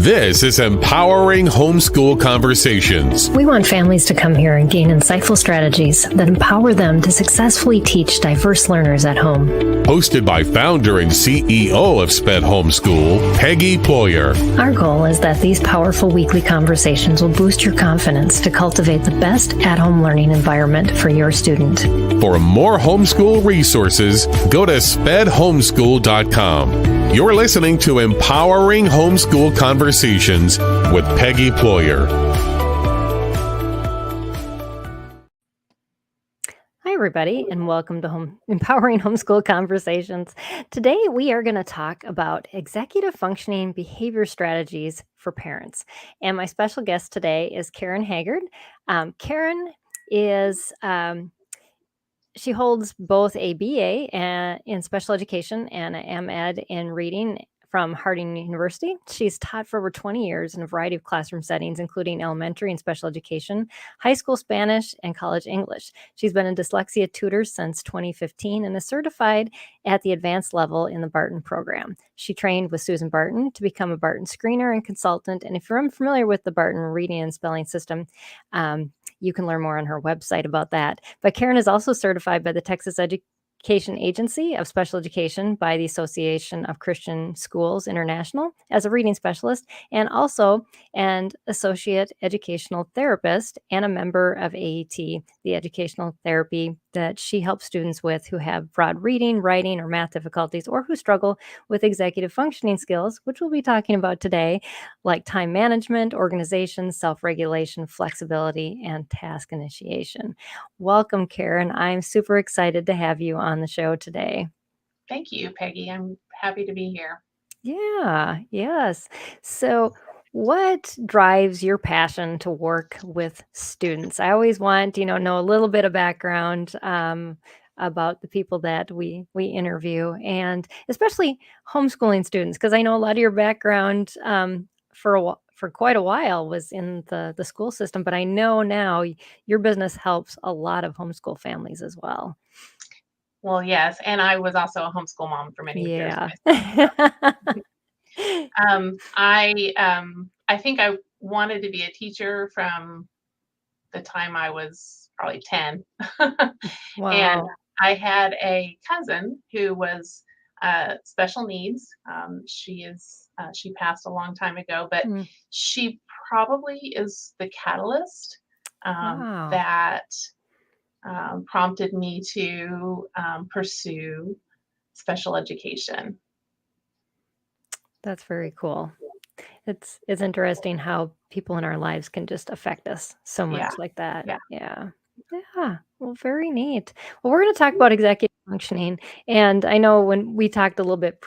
This is Empowering Homeschool Conversations. We want families to come here and gain insightful strategies that empower them to successfully teach diverse learners at home. Hosted by founder and CEO of SPED Homeschool, Peggy Ployer. Our goal is that these powerful weekly conversations will boost your confidence to cultivate the best at-home learning environment for your student. For more homeschool resources, go to spedhomeschool.com. You're listening to Empowering Homeschool Conversations with Peggy Ployer. Hi, everybody, and welcome to Empowering Homeschool Conversations. Today, we are going to talk about executive functioning behavior strategies for parents. And my special guest today is Karen Haggard. Karen is... She holds both a BA in special education and an MEd in reading from Harding University. She's taught for over 20 years in a variety of classroom settings, including elementary and special education, high school Spanish, and college English. She's been a dyslexia tutor since 2015 and is certified at the advanced level in the Barton program. She trained with Susan Barton to become a Barton screener and consultant. And if you're unfamiliar with the Barton reading and spelling system, you can learn more on her website about that. But Karen is also certified by the Texas Education Agency of Special Education by the Association of Christian Schools International as a reading specialist, and also an associate educational therapist and a member of AET, the educational therapy that she helps students with who have broad reading, writing, or math difficulties, or who struggle with executive functioning skills, which we'll be talking about today, like time management, organization, self-regulation, flexibility, and task initiation. Welcome, Karen. I'm super excited to have you on the show today. Thank you, Peggy. I'm happy to be here. Yeah, yes. So what drives your passion to work with students? I always want, know a little bit of background about the people that we interview, and especially homeschooling students, because I know a lot of your background for quite a while was in the school system, but I know now your business helps a lot of homeschool families as well. Well, yes, and I was also a homeschool mom for many years. I think I wanted to be a teacher from the time I was probably 10. Wow. And I had a cousin who was special needs. She passed a long time ago, but she probably is the catalyst that prompted me to pursue special education. That's very cool. It's interesting how people in our lives can just affect us so much like that. Yeah. Well, very neat. Well, we're going to talk about executive functioning. And I know when we talked a little bit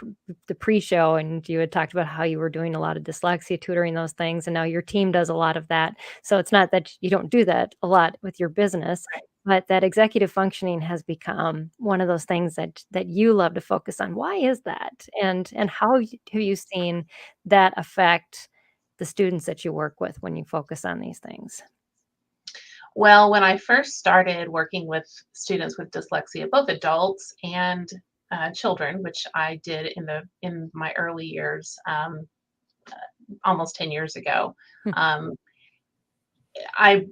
the pre-show, and you had talked about how you were doing a lot of dyslexia tutoring, those things, and now your team does a lot of that. So it's not that you don't do that a lot with your business, but that executive functioning has become one of those things that you love to focus on. Why is that? And how have you seen that affect the students that you work with when you focus on these things? Well, when I first started working with students with dyslexia, both adults and children, which I did in my early years, almost 10 years ago, I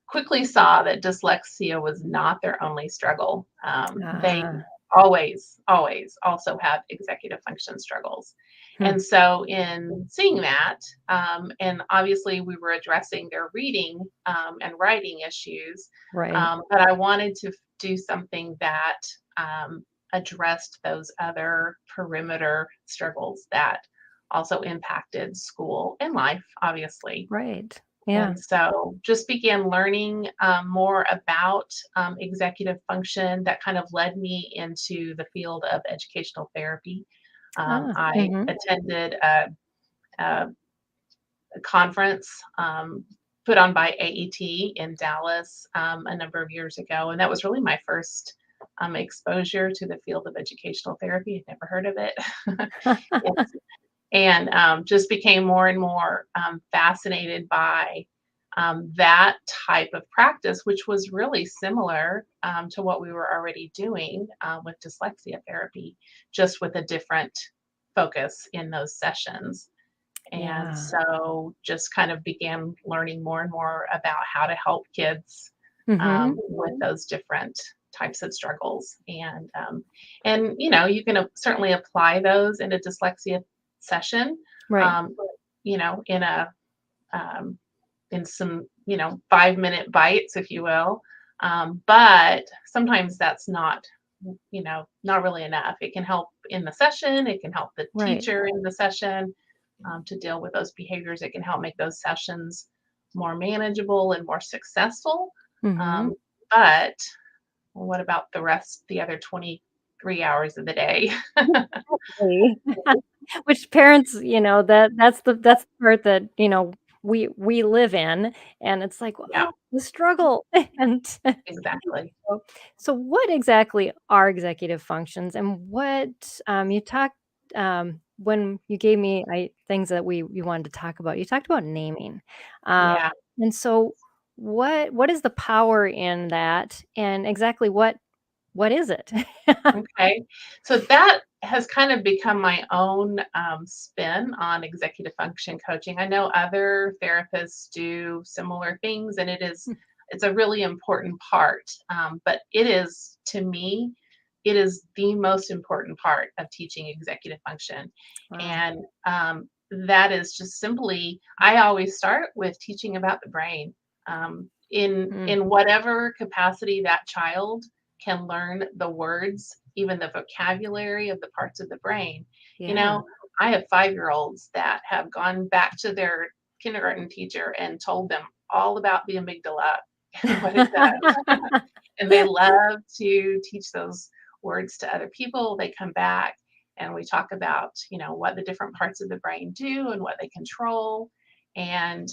quickly saw that dyslexia was not their only struggle. They always also have executive function struggles. And so in seeing that, and obviously we were addressing their reading and writing issues, Right. But I wanted to do something that addressed those other perimeter struggles that also impacted school and life, obviously. Right. Yeah. And so just began learning more about executive function. That kind of led me into the field of educational therapy. I attended a conference put on by AET in Dallas a number of years ago. And that was really my first exposure to the field of educational therapy. I'd never heard of it. And just became more and more fascinated by that type of practice, which was really similar to what we were already doing with dyslexia therapy, just with a different focus in those sessions. And Yeah. so just kind of began learning more and more about how to help kids Mm-hmm. with those different types of struggles. And you can certainly apply those in a dyslexia session, Right. um, you know, in a um, in some 5-minute bites, if you will. But sometimes that's not really enough. It can help in the session. It can help the Right. teacher in the session to deal with those behaviors. It can help make those sessions more manageable and more successful. Mm-hmm. Um, but what about the other 23 hours of the day? Exactly. Which parents, that's the part that, we live in, and it's like, Yeah, "Oh, the struggle." And exactly. so what exactly are executive functions, and you talked, when you gave me things that you wanted to talk about, you talked about naming. Um, Yeah. and so what is the power in that, and exactly what is it? Okay. So that has kind of become my own spin on executive function coaching. I know other therapists do similar things, and it's a really important part. But it is, to me, it is the most important part of teaching executive function. Wow. And that is just simply, I always start with teaching about the brain. Mm, In whatever capacity that child can learn the words, even the vocabulary of the parts of the brain. You yeah. know, I have 5-year-olds that have gone back to their kindergarten teacher and told them all about the amygdala and what it does. And they love to teach those words to other people. They come back and we talk about, what the different parts of the brain do and what they control. And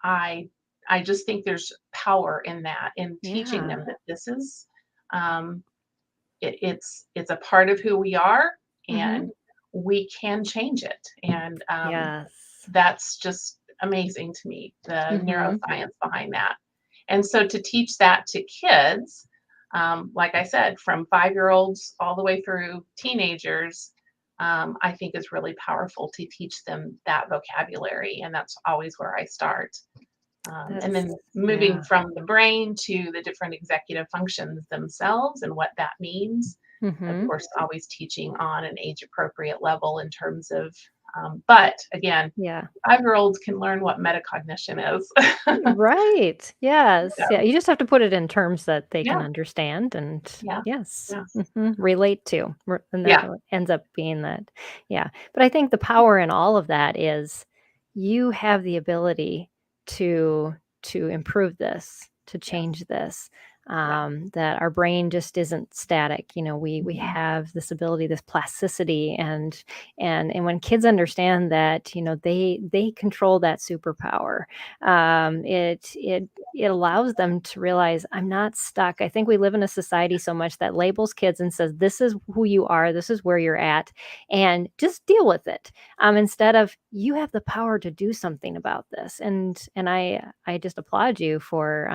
I I just think there's power in that, in teaching Yeah. them that this is um, it's a part of who we are, Mhm. and we can change it. And Yes. that's just amazing to me, the Mhm. neuroscience behind that. And so to teach that to kids, like I said, from 5-year-olds all the way through teenagers, I think is really powerful to teach them that vocabulary. And that's always where I start. And That's then moving yeah. from the brain to the different executive functions themselves and what that means. Of Mhm. course, always teaching on an age appropriate level in terms of, but again, Yeah. 5-year-olds can learn what metacognition is. Right. Yes. Yeah, So, you just have to put it in terms that they can yeah, understand and yeah, yes, yeah, relate to, and that yeah, ends up being that yeah. But I think the power in all of that is you have the ability to improve this, to yeah, change this, yeah. that our brain just isn't static, we Mhm. have this ability, this plasticity, and when kids understand that, they control that superpower, it allows them to realize I'm not stuck. I think we live in a society so much that labels kids and says, "This is who you are. This is where you're at, and just deal with it." Instead of you have the power to do something about this, and I just applaud you for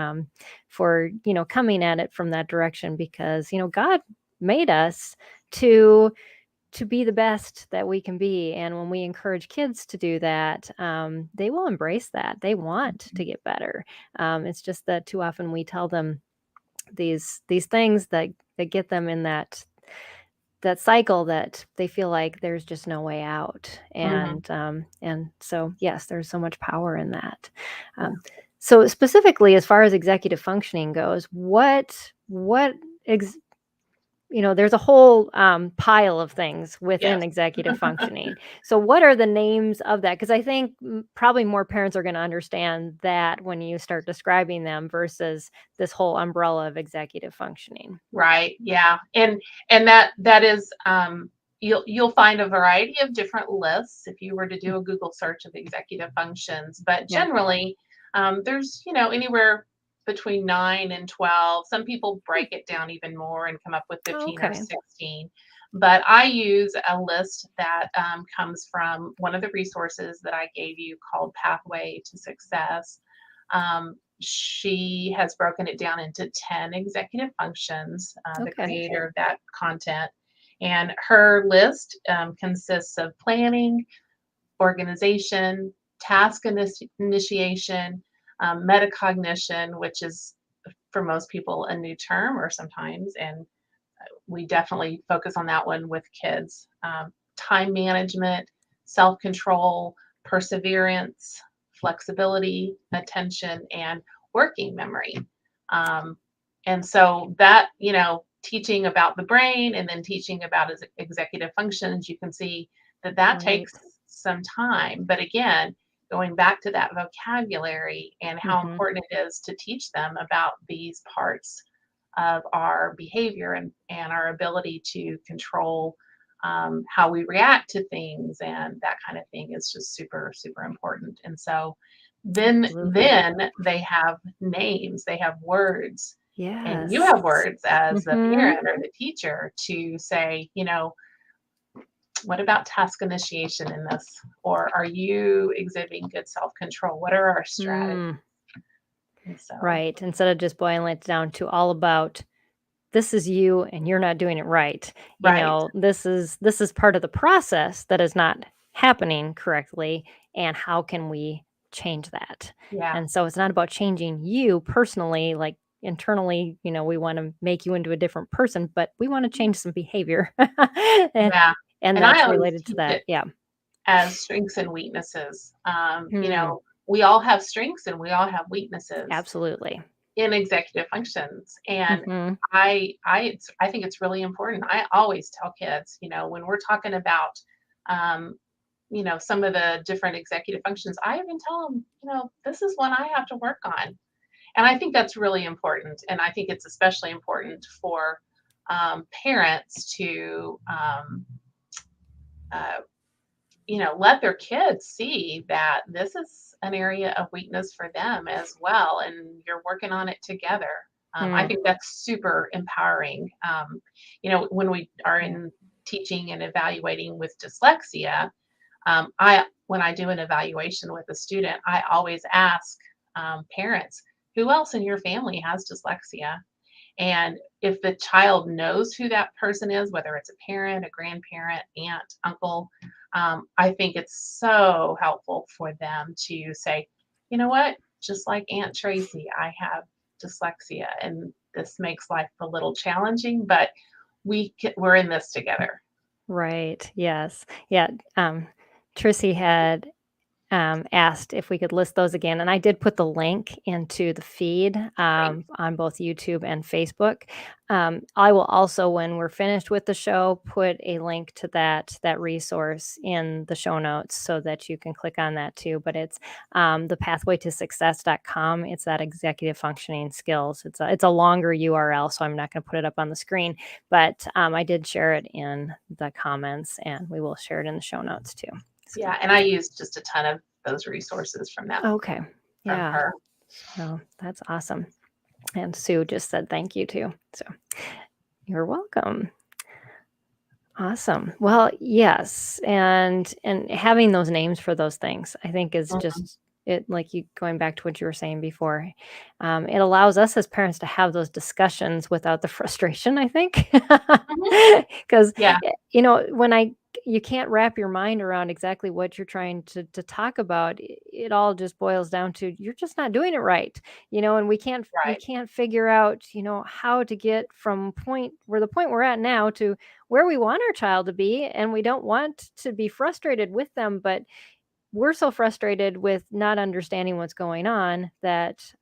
coming at it from that direction because God made us to be the best that we can be. And when we encourage kids to do that, they will embrace that. They want to get better. It's just that too often we tell them these things that get them in that cycle that they feel like there's just no way out. Mhm. And so yes, there's so much power in that. Yeah. Um, so specifically, as far as executive functioning goes, what ex- there's a whole, pile of things within Yes. executive functioning. So what are the names of that? Because I think probably more parents are going to understand that when you start describing them versus this whole umbrella of executive functioning. Right. Yeah. And that is you'll find a variety of different lists if you were to do a Google search of executive functions, but Yeah. generally there's anywhere between 9 and 12. Some people Hmm. break it down even more and come up with Oh, 15 or okay. 16. But I use a list that comes from one of the resources that I gave you called Pathway to Success. She has broken it down into 10 executive functions, the Okay. creator of that content. And her list consists of planning, organization, task initiation, metacognition, which is for most people a new term or sometimes, and we definitely focus on that one with kids. Time management, self-control, perseverance, flexibility, attention, and working memory. Um, and so that, teaching about the brain and then teaching about executive functions, you can see that Right. takes some time. But again, going back to that vocabulary and how important it is to teach them about these parts of our behavior and our ability to control how we react to things and that kind of thing is just super, super important. And so then Absolutely. they have names, they have words, and you Yes. have words as the parent or the teacher to say, what about task initiation in this? Or are you exhibiting good self-control? What are our strategies? And so, Right. Instead of just boiling it down to all about this is you and you're not doing it right. right. This is part of the process that is not happening correctly. And how can we change that? Yeah. And so it's not about changing you personally, like internally, we want to make you into a different person, but we want to change some behavior. and, Yeah. and And I that's always related to teach that. it Yeah. as strengths and weaknesses. Hmm. We all have strengths and we all have weaknesses Absolutely. in executive functions. And Hmm. I think it's really important. I always tell kids, when we're talking about, some of the different executive functions, I even tell them, this is one I have to work on. And I think that's really important. And I think it's especially important for parents to, uh, let their kids see that this is an area of weakness for them as well, and you're working on it together. I think that's super empowering. When we are Yeah. in teaching and evaluating with dyslexia, when I do an evaluation with a student, I always ask parents, who else in your family has dyslexia? And if the child knows who that person is, whether it's a parent, a grandparent, aunt, uncle, I think it's so helpful for them to say, you know what, just like Aunt Tracy, I have dyslexia, and this makes life a little challenging, but we're in this together. Right. Yes. Yeah. Trissy had asked if we could list those again, and I did put the link into the feed Great. on both YouTube and Facebook. I will also, when we're finished with the show, put a link to that resource in the show notes so that you can click on that too. But it's thepathwaytosuccess.com. It's that executive functioning skills. It's a longer URL, so I'm not going to put it up on the screen. But I did share it in the comments, and we will share it in the show notes too. So. Yeah, and I use just a ton of those resources from Okay. from Yeah. her. So that's awesome. And Sue just said thank you too. So you're welcome. Awesome. Well, yes. And having those names for those things, I think is Mhm. just it, like you going back to what you were saying before. It allows us as parents to have those discussions without the frustration, I think. Mhm. Because Yeah, when you can't wrap your mind around exactly what you're trying to talk about, it all just boils down to you're just not doing it right. And we right. can't figure out, how to get from the point we're at now to where we want our child to be, and we don't want to be frustrated with them, but we're so frustrated with not understanding what's going on that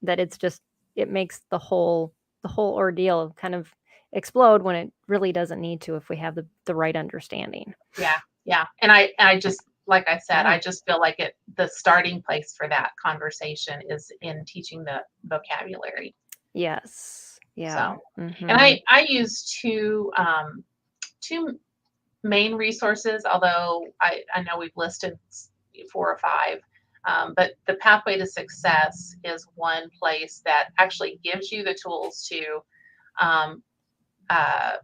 it makes the whole ordeal kind of explode when it really doesn't need to if we have the right understanding. Yeah, yeah. And I just, like I said, Yeah. I just feel like the starting place for that conversation is in teaching the vocabulary. Yes. Yeah. So, and Mhm. I use two main resources, although I know we've listed 4 or 5. But the Pathway to Success is one place that actually gives you the tools to um, uh,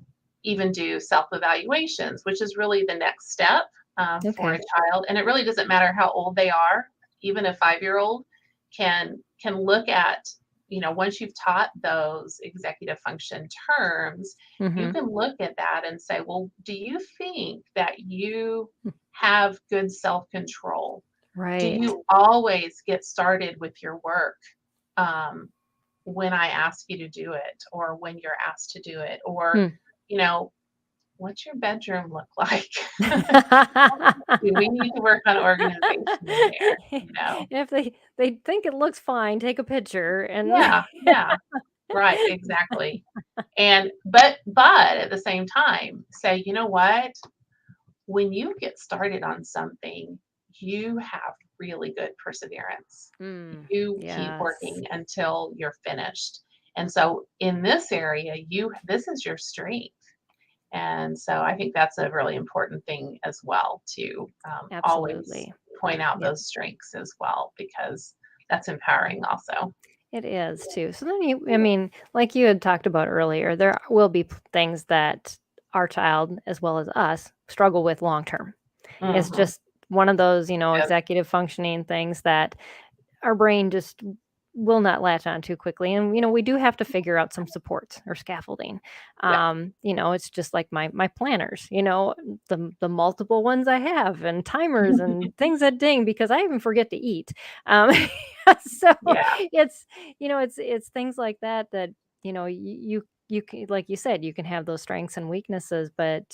even do self-evaluations, which is really the next step for a Okay. child. And it really doesn't matter how old they are. Even a 5-year-old can look at once you've taught those executive function terms, you Mm-hmm. can look at that and say, well, do you think that you have good self-control? Do Right. you always get started with your work um, when I ask you to do it, or when you're asked to do it? Or, Hmm. you know, what's your bedroom look like? Do we need to work on organization in there? If they think it looks fine, take a picture and Yeah, yeah, right, exactly. And but at the same time, say, you know what? When you get started on something, you have really good perseverance. Mm, You keep yes, working until you're finished. And so in this area, this is your strength. And so I think that's a really important thing as well to always absolutely. point out Yep, those strengths as well, because that's empowering also. it is too. So then I mean, like you had talked about earlier, there will be things that our child, as well as us, struggle with long term. It's Hmm. just one of those, Yes. executive functioning things that our brain just will not latch on too quickly. And, we do have to figure out some supports or scaffolding. Yeah. It's just like my planners, the multiple ones I have and timers and things that ding because I even forget to eat. Um, so Yeah. it's things like that, you can, like you said, you can have those strengths and weaknesses, but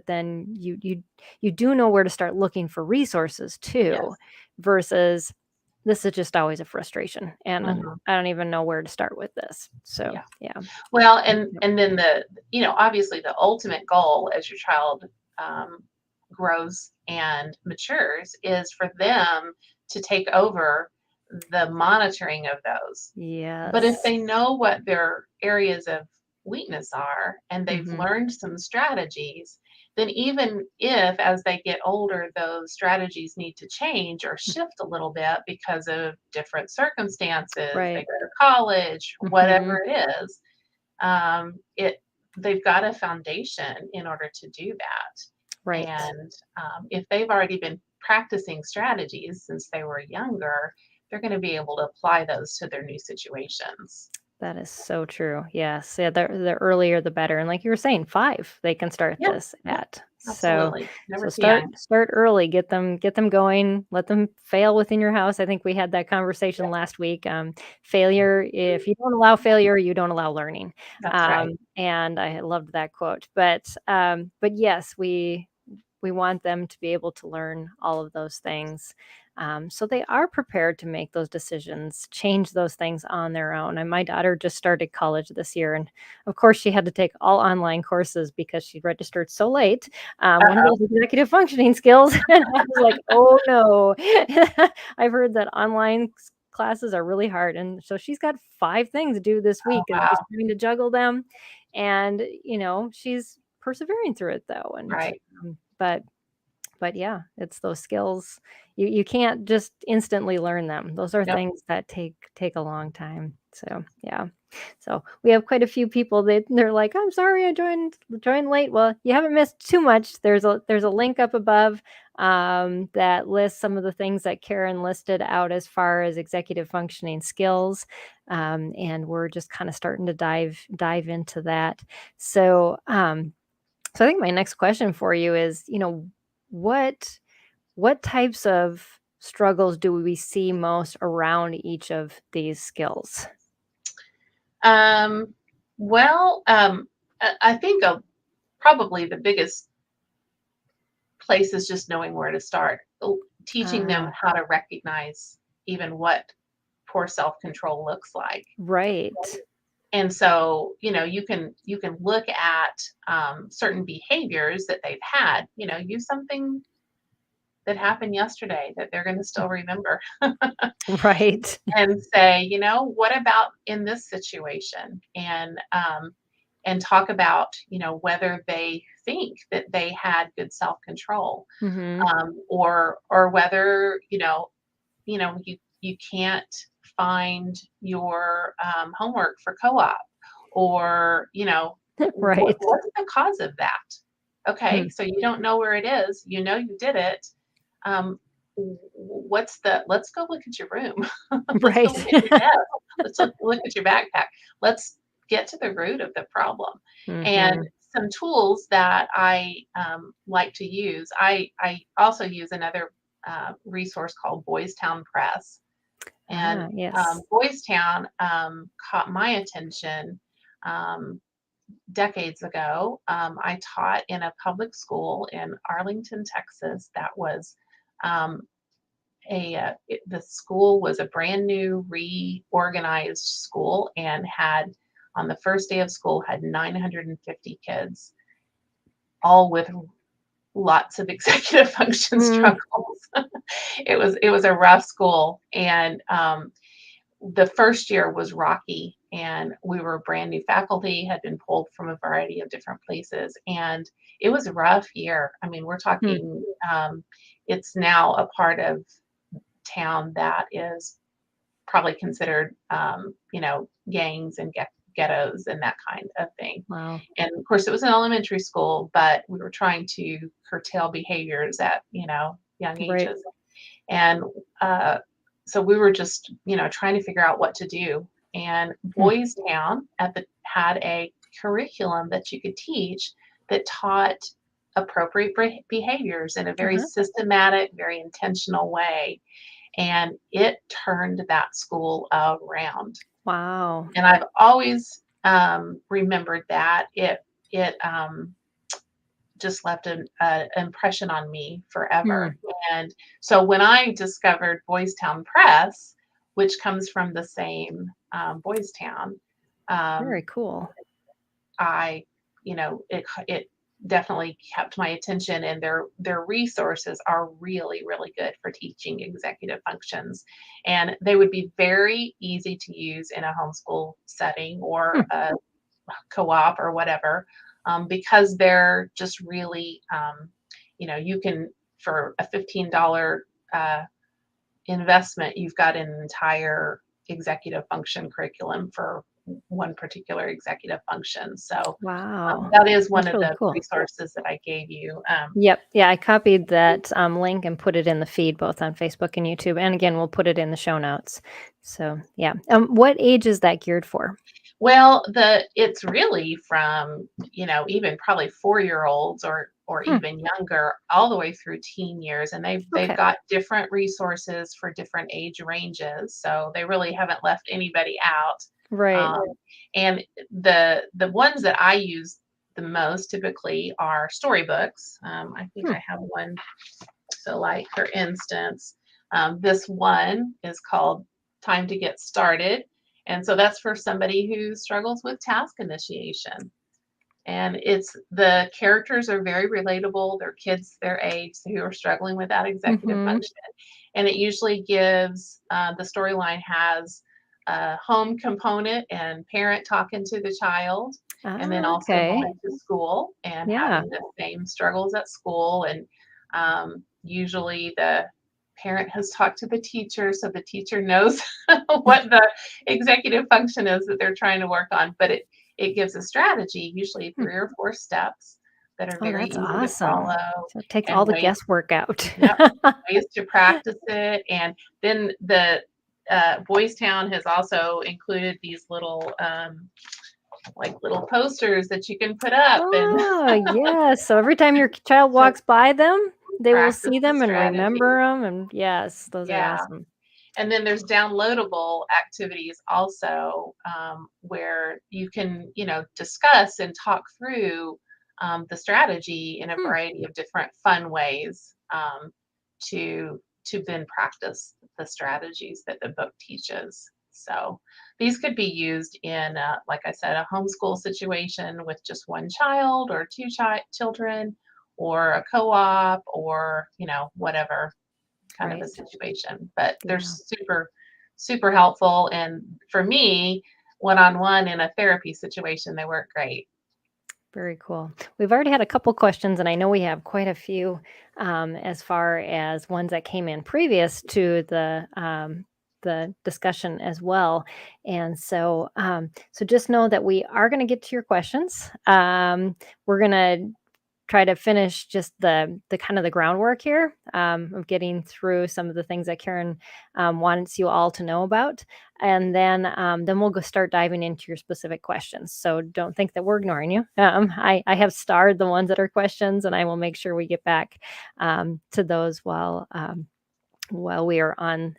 then you do know where to start looking for resources too, Yes. versus this is just always a frustration, and Hmm. I don't even know where to start with this. So, Yeah. yeah. Well, Yep. and then obviously the ultimate goal as your child um, grows and matures is for them to take over the monitoring of those. But if Yes. they know what their areas of weakness are and they've Mhm. learned some strategies, then even if as they get older, those strategies need to change or shift a little bit because of different circumstances, they Right. go to college, Mhm. whatever it is, it they've got a foundation in order to do that. Right. And if they've already been practicing strategies since they were younger, they're going to be able to apply those to their new situations. That is so true. Yes. Yeah, the earlier the better, and like you were saying, 5, they can start Yeah, this yeah, at. So absolutely. Never so too start young. start early, get them going, let them fail within your house. I think we had that Yeah, conversation last week. Failure, if you don't allow failure, you don't allow learning. that's right. And I loved that quote. But yes, we want them to be able to learn all of those things, so they are prepared to make those decisions, change those things on their own. And my daughter just started college this year, and of course she had to take all online courses because she registered so late. One of Uh-oh. those executive functioning skills, and I was like, oh no. I've heard that online classes are really hard, and so she's got 5 things to do this Oh, week and just wow. trying to juggle them. And she's persevering through it though. And Right. um, but but yeah, it's those skills. You can't just instantly learn them. Those are Yep. things that take a long time. So, yeah. So, we have quite a few people that they're like, "I'm sorry I joined late." Well, you haven't missed too much. There's a link up above, that lists some of the things that Karen listed out as far as executive functioning skills, and we're just kinda starting to dive into that. So, I think my next question for you is, what what types of struggles do we see most around each of these skills? Um, well, I think probably the biggest place is just knowing where to start, teaching them Ah, how to recognize even what poor self-control looks like. right. And so, you can look at certain behaviors that they've had. Use something that happened yesterday that they're going to still remember, Right. and say, what about in this situation? And talk about, whether they think that they had good self-control, Mhm. or whether, you can't find your homework for co-op, or Right. what's the cause of that? Okay, Hmm. so you don't know where it is, you did it. let's go look at your room. Let's go Right. look at your desk. Let's look at your backpack. Let's get to the root of the problem. And Hmm. some tools that I like to use, I also use another resource called Boys Town Press. And Yes. Boys Town caught my attention um, decades ago. I taught in a public school in Arlington, Texas. That was um, the school was a brand new reorganized school and had on the first day of school had 950 kids, all with lots of executive function Mm, struggles. It was a rough school, and the first year was rocky, and we were brand new faculty, had been pulled from a variety of different places, and it was a rough year. I mean, we're mm. talking, it's now a part of town that is probably considered, gangs and ghettos and that kind of thing. Wow. And of course, it was an elementary school, but we were trying to curtail behaviors at, young Right. ages. And uh, so we were just, trying to figure out what to do. And Mm. Boys Town had a curriculum that you could teach that taught appropriate behaviors in a very Uh-huh. systematic, very intentional way. And it turned that school around. Wow. And I've always remembered that it just left an impression on me Hmm. forever. And so when I discovered Boys Town Press, which comes from the same Boys Town, um, Very cool. I, it definitely kept my attention, and their resources are really, really good for teaching executive functions. And they would be very easy to use in a homeschool setting or Hmm. a co-op or whatever, because they're just really, you can, for a $15 uh, investment, you've got an entire executive function curriculum for one particular executive function. So Wow. that is one That's of really the cool. resources that I gave you. Yep. Yeah, I copied that link and put it in the feed both on Facebook and YouTube. And again, we'll put it in the show notes. So yeah. What age is that geared for? Well, it's really from, even probably 4-year-olds or Hmm. even younger, all the way through teen years, and they've Okay. got different resources for different age ranges, so they really haven't left anybody out. Right. Um, and the ones that I use the most typically are storybooks. I think Hmm. I have one. So, like for instance, this one is called "Time to Get Started," and so that's for somebody who struggles with task initiation. And the characters are very relatable. They're kids their age who are struggling with that executive Mm-hmm. function. And it usually gives the storyline has a home component and parent talking to the child, and then also Okay. going to school and Yeah. having the same struggles at school. And usually the parent has talked to the teacher, so the teacher knows what the executive function is that they're trying to work on. But it gives a strategy, usually Hmm. 3 or 4 steps that are Oh, very that's easy to awesome. follow So it takes and all the ways. guesswork out. Yep, ways to practice it. And then the Boys Town has also included these little, like little posters that you can put up and Oh, yes. So every time your child so walks by them, they will practice see the them and strategy. remember them. And yes, those are Yeah. awesome. And then there's downloadable activities also, where you can, discuss and talk through the strategy in a Hmm. variety of different fun ways, to then practice the strategies that the book teaches. So these could be used in, like I said, a homeschool situation with just one child or two children, or a co-op, or whatever kind of a Right. situation. But they're Yeah. super, super helpful. And for me, one-on-one in a therapy situation, they work great. Very cool. We've already had a couple questions, and I know we have quite a few as far as ones that came in previous to the discussion as well. And so, so just know that we are going to get to your questions. We're going to try to finish just the kind of the groundwork here, of getting through some of the things that Karen wants you all to know about, and then we'll go start diving into your specific questions. So don't think that we're ignoring you. I have starred the ones that are questions, and I will make sure we get back to those while we are on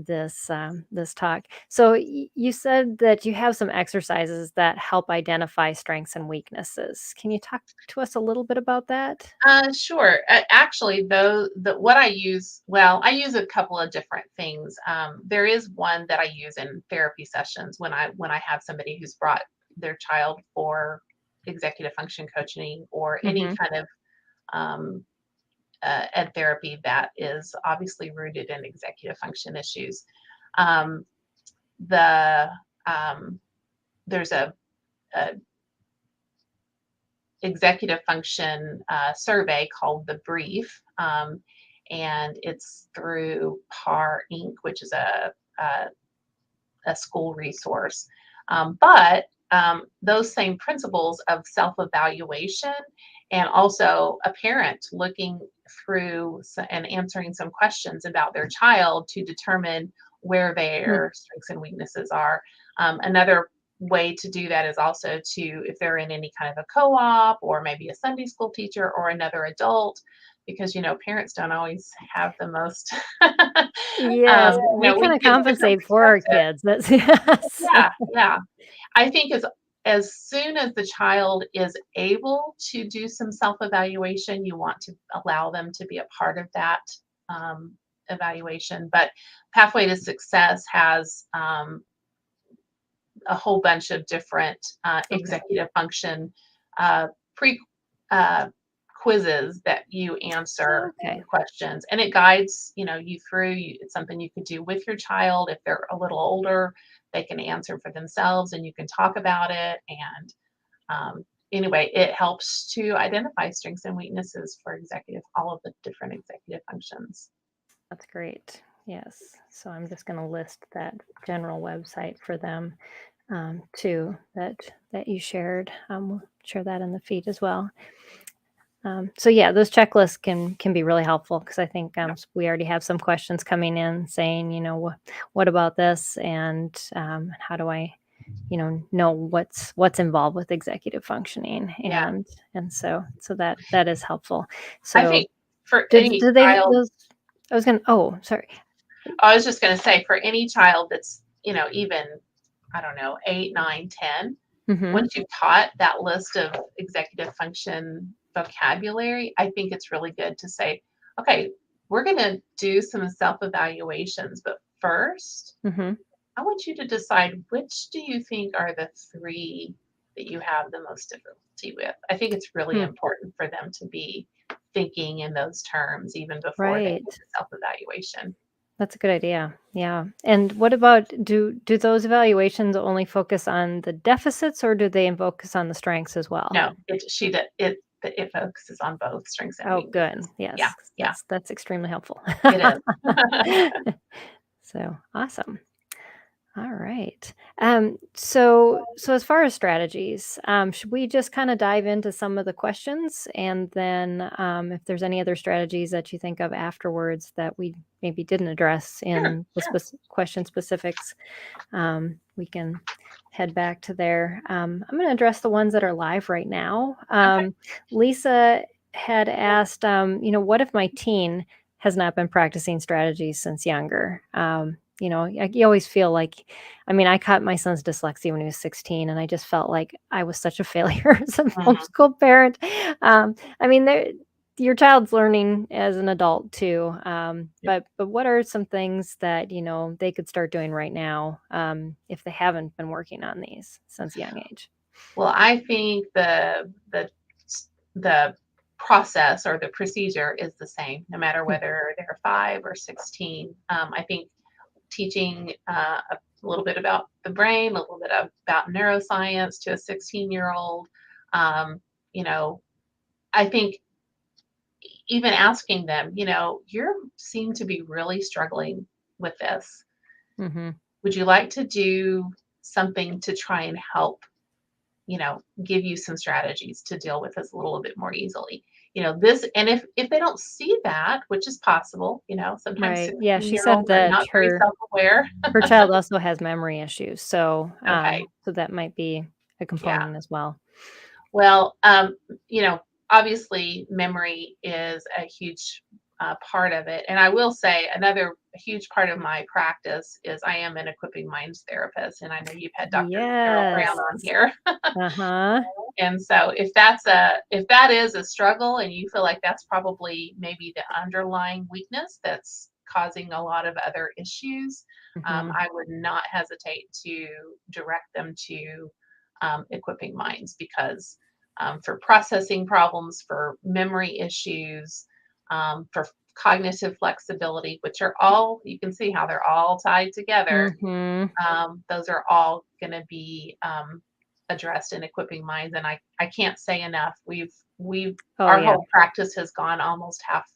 this talk. So you said that you have some exercises that help identify strengths and weaknesses. Can you talk to us a little bit about that? Sure. Actually, though, what I use, well, I use a couple of different things. There is one that I use in therapy sessions when I have somebody who's brought their child for executive function coaching or any Mm-hmm. kind of um, ed therapy that is obviously rooted in executive function issues. Um, the there's a executive function survey called the Brief, and it's through PAR Inc., which is a school resource. But those same principles of self-evaluation and also a parent looking through and answering some questions about their child to determine where their strengths and weaknesses are. Another way to do that is also to, if they're in any kind of a co-op or maybe a Sunday school teacher or another adult, because parents don't always have the most Yes, we we kind of give different compensate for our perspectives. kids. That's yes. Yeah, yeah. I think as soon as the child is able to do some self-evaluation, you want to allow them to be a part of that evaluation. But Pathway to Success has a whole bunch of different Okay. executive function uh, pre uh, quizzes that you answer Okay. questions, and it guides you through. It's something you could do with your child if they're a little older. They can answer for themselves, and you can talk about it. And anyway, it helps to identify strengths and weaknesses for all of the different executive functions. That's great. Yes. So I'm just going to list that general website for them too that you shared. We'll share that in the feed as well. So yeah, those checklists can be really helpful because I think we already have some questions coming in saying, what about this, and how do I, know what's involved with executive functioning, Yeah, and so that is helpful. I So think for any do they child, those? I was gonna. Oh, sorry. I was just going to say, for any child that's even, I don't know, 8, 9, 10. Mm-hmm. Once you've taught that list of executive function vocabulary, I think it's really good to say, okay, we're going to do some self-evaluations, but first, Mm-hmm. I want you to decide, which do you think are the 3 that you have the most difficulty with. I think it's really important for them to be thinking in those terms even before they Right. do the self-evaluation. That's a good idea. Yeah. And what about do those evaluations only focus on the deficits, or do they focus on the strengths as well? No, it focuses on both strengths and Oh, good. weaknesses. Yeah, Yes. yeah, That's extremely helpful. it is. So awesome. All right. So as far as strategies, should we just kind of dive into some of the questions, and then if there's any other strategies that you think of afterwards that we maybe didn't address Sure, in the sure. question specifics, we can head back to there. I'm going to address the ones that are live right now. Okay. Lisa had asked, what if my teen has not been practicing strategies since younger? You always feel like, I caught my son's dyslexia when he was 16, and I just felt like I was such a failure as a Mhm. homeschool parent. I mean, your child's learning as an adult too. Yep. But what are some things that they could start doing right now, if they haven't been working on these since a young age? Well, I think the process or the procedure is the same, no matter Hmm. whether they're 5 or 16. I think teaching a little bit about the brain, a little bit about neuroscience to a 16-year-old, um, you know, I think even asking them, you seem to be really struggling with this. Mm-hmm. Would you like to do something to try and help give you some strategies to deal with this a little bit more easily. This, and if they don't see that, which is possible, sometimes Right. Yeah, she 16-year-olds said are that not very self-aware. her child also has memory issues, so Okay. so that might be a Yeah. component as well. Well, obviously memory is a huge part of it. And I will say another huge part of my practice is I am an equipping minds therapist. And I know you've had Dr. Carol Brown Yes. on here. Uh-huh. And so if that is a struggle and you feel like that's probably maybe the underlying weakness that's causing a lot of other issues, Mhm. I would not hesitate to direct them to equipping minds because for processing problems, for memory issues, for cognitive flexibility, which are all, you can see how they're all tied together. Mhm. Those are all going to be addressed in equipping minds. And I can't say enough. Oh, Our yeah. whole practice has gone almost half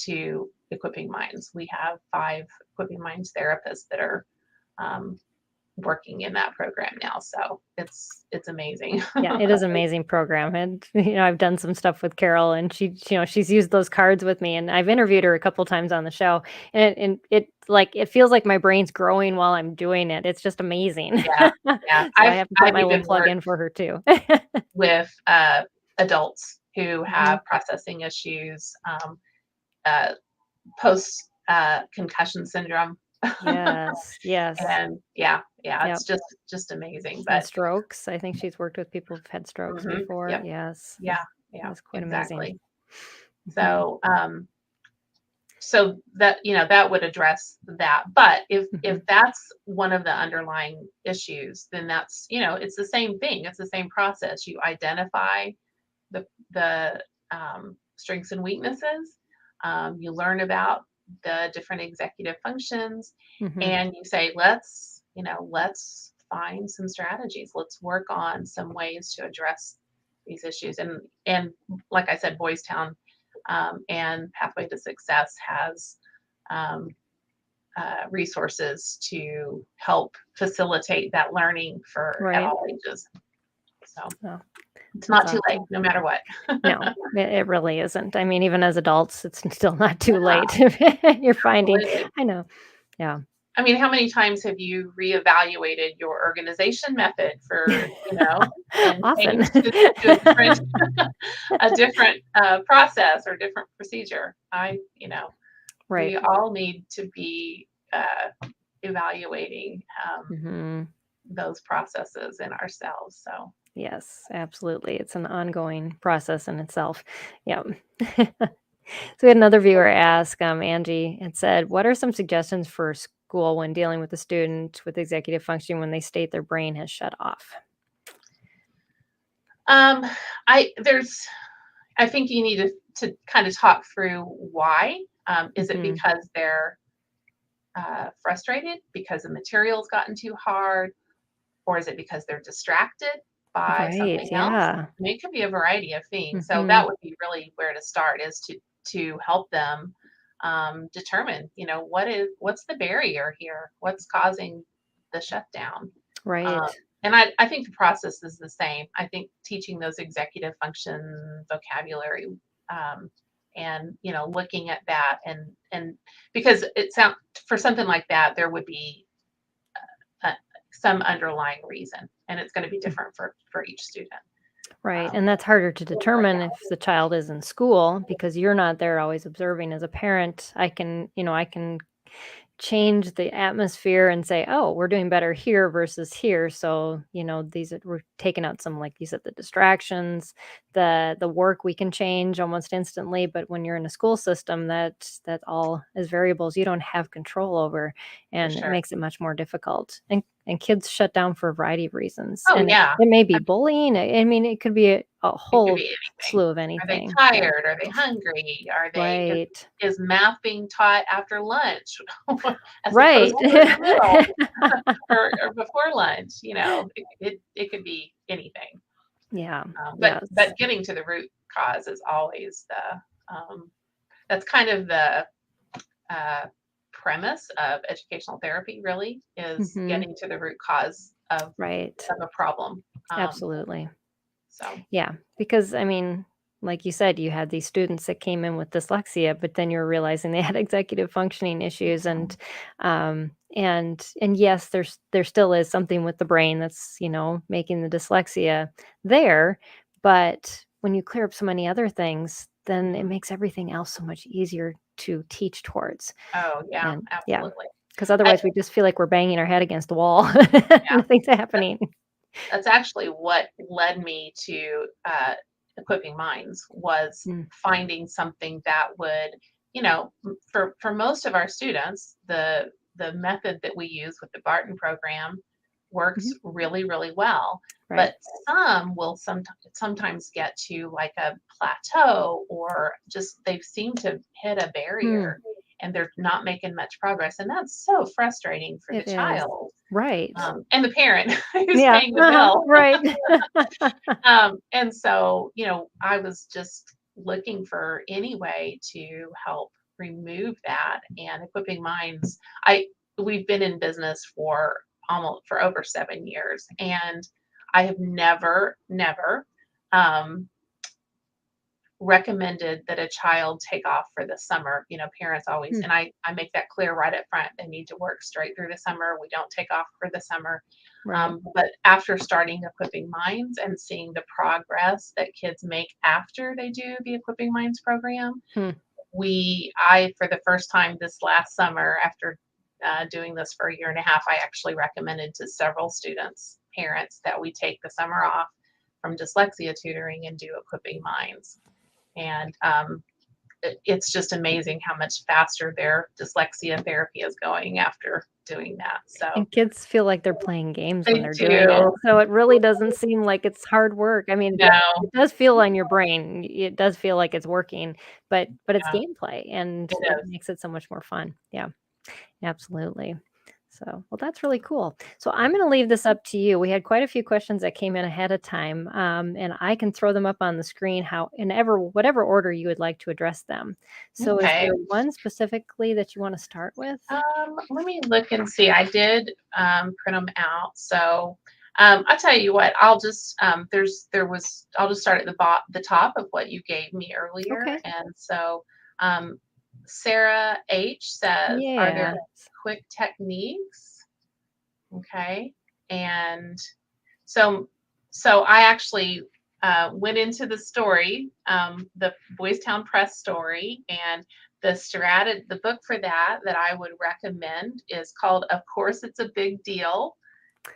to equipping minds. We have 5 equipping minds therapists that are um, working in that program now. So it's amazing. Yeah, it is an amazing program, and, I've done some stuff with Carol, and she's used those cards with me, and I've interviewed her a couple times on the show, it feels like my brain's growing while I'm doing it. It's just amazing. Yeah, yeah. So I have to put I've my little even plug worked in for her too. with adults who Mhm. have processing issues, uh, post concussion syndrome. Yes, yes. And yeah, Yep, it's just amazing. and But strokes. I think she's worked with people who've had strokes before. yep, Yes, yeah, yeah, that's quite amazing. exactly. Mhm, So so that that would address that. But if mhm. that's one of the underlying issues, then that's it's the same thing. It's the same process. You identify the strengths and weaknesses. You learn about the different executive functions, Mhm. and you say, let's find some strategies. Let's work on some ways to address these issues. And like I said, Boys Town and Pathway to Success has um, resources to help facilitate that learning for at Right. all ages. So Oh, it's that's not too late, awesome. no matter what. No, it really isn't. I mean, even as adults, it's still not too Yeah, late. You're finding absolutely. I know. Yeah. I mean, how many times have you reevaluated your organization method for, and Often. changed it to a different process or different procedure? Right. We all need to be evaluating Mhm. those processes in ourselves. So, Yes, absolutely. It's an ongoing process in itself. Yeah. So we had another viewer ask, Angie had said, what are some suggestions for school when dealing with a student with executive functioning when they state their brain has shut off? um, there's I think you need to kind of talk through why. Is it Mhm. because they're frustrated because the material's gotten too hard, or is it because they're distracted by Right. something else? Yeah. I mean, it could be a variety of things. So that Mhm. would be really where to start is to help them determine, what's the barrier here, what's causing the shutdown. Um, Right. and I think the process is the same. I think teaching those executive function vocabulary um, and looking at that and because it sounds for something like that there would be uh, some underlying reason and it's going to be different for each student. Right, Um, and that's harder to things like determine if that. the child is in school because you're not there always observing as a parent. I can change the atmosphere and say, "Oh, we're doing better here versus here." So, we're taking out some, like you said, the distractions, the work we can change almost instantly. But when you're in a school system, that all is variables you don't have control over, For and it sure. makes it much more difficult. And kids shut down for a variety of reasons, Oh and yeah. it may be I mean, bullying. I mean, it could be a it could whole be anything. slew of Are they anything. Yeah. tired? Are they hungry? Are they Right. is math being taught after lunch as opposed Right. to in the middle or before lunch? It could be anything. Yeah. But Yes. getting to the root cause is always the that's kind of the uh, premise of educational therapy really is Hmm. getting to the root cause Right. of a problem. Um, Absolutely. so Yeah, because I mean, like you said, you had these students that came in with dyslexia, but then you're realizing they had executive functioning issues, and yes, there still is something with the brain that's making the dyslexia there, but when you clear up so many other things, then it makes everything else so much easier to teach towards. oh yeah, And yeah, absolutely. because I, otherwise we just feel like we're banging our head against the wall. yeah, Nothing's happening. that's actually what led me to equipping minds was Mm, finding something that would, for most of our students, the method that we use with the Barton program works mhm. really, really well. Right. But some will sometimes get to like a plateau, or just they seem to hit a Hmm. barrier and they're not making much progress. And that's so frustrating for the It is. child, Right. and the parent who's Yeah, paying the bill. right. And so, I was just looking for any way to help remove that. And equipping minds, we've been in business for over 7 years, and I have never um, recommended that a child take off for the summer. Parents always, Hmm, and I make that clear right up front. They need to work straight through the summer. We don't take off for the summer. right. But after starting Equipping Minds and seeing the progress that kids make after they do the Equipping Minds program, Hmm, I, for the first time this last summer, after doing this for a year and a half, I actually recommended to several students, parents, that we take the summer off from dyslexia tutoring and do Equipping Minds. And it's just amazing how much faster their dyslexia therapy is going after doing that. So and kids feel like they're playing games when they they're doing it, do. so it really doesn't seem like it's hard work. I mean, No, it does feel on your brain, it does feel like it's working, but it's yeah, gameplay, and it it is. makes it so much more fun. Yeah. Absolutely. So, well, that's really cool. So, I'm going to leave this up to you. We had quite a few questions that came in ahead of time, and I can throw them up on the screen how in whatever order you would like to address them. So, is Okay. there one specifically that you want to start with? Let me look and see. I did print them out. So I'll tell you what. I'll just I'll just start at the top of what you gave me earlier. Okay. And so um, Sarah H says, "Are there Yeah. quick techniques?" Okay. And so I actually went into the story, the Boys Town Press story, and the book for that I would recommend is called "Of Course It's a Big Deal,"